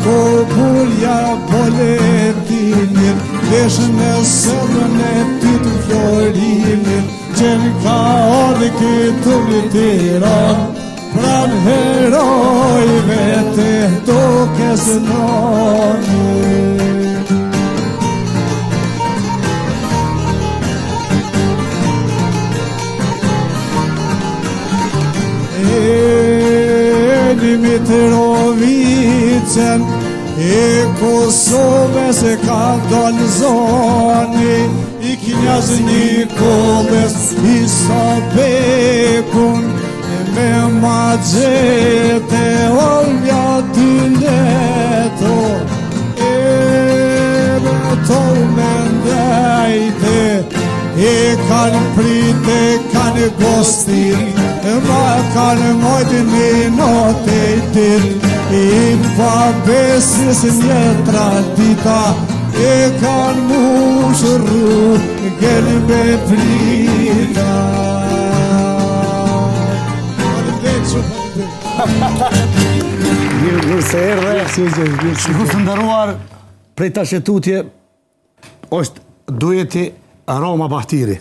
ko burja boletinit, vesh në sëllën e ty të florinit, që në ka orë këtu një tiran, pran herojve të duke zënonit. Mitrovicën e Kosovës e ka dalë zoni, i Knjaz Nikoles Isabekun, me magjete olja dy leto, e me to me ndajte, e kanë prite, kanë gostin, ma kanë mojtë një notë e tërë, i pa besis një tradita, e kanë mushru gëllë me prita. Mirë se erdhe. Shikues të nderuar, prej tashetutje është dueti Roma Bahtiri.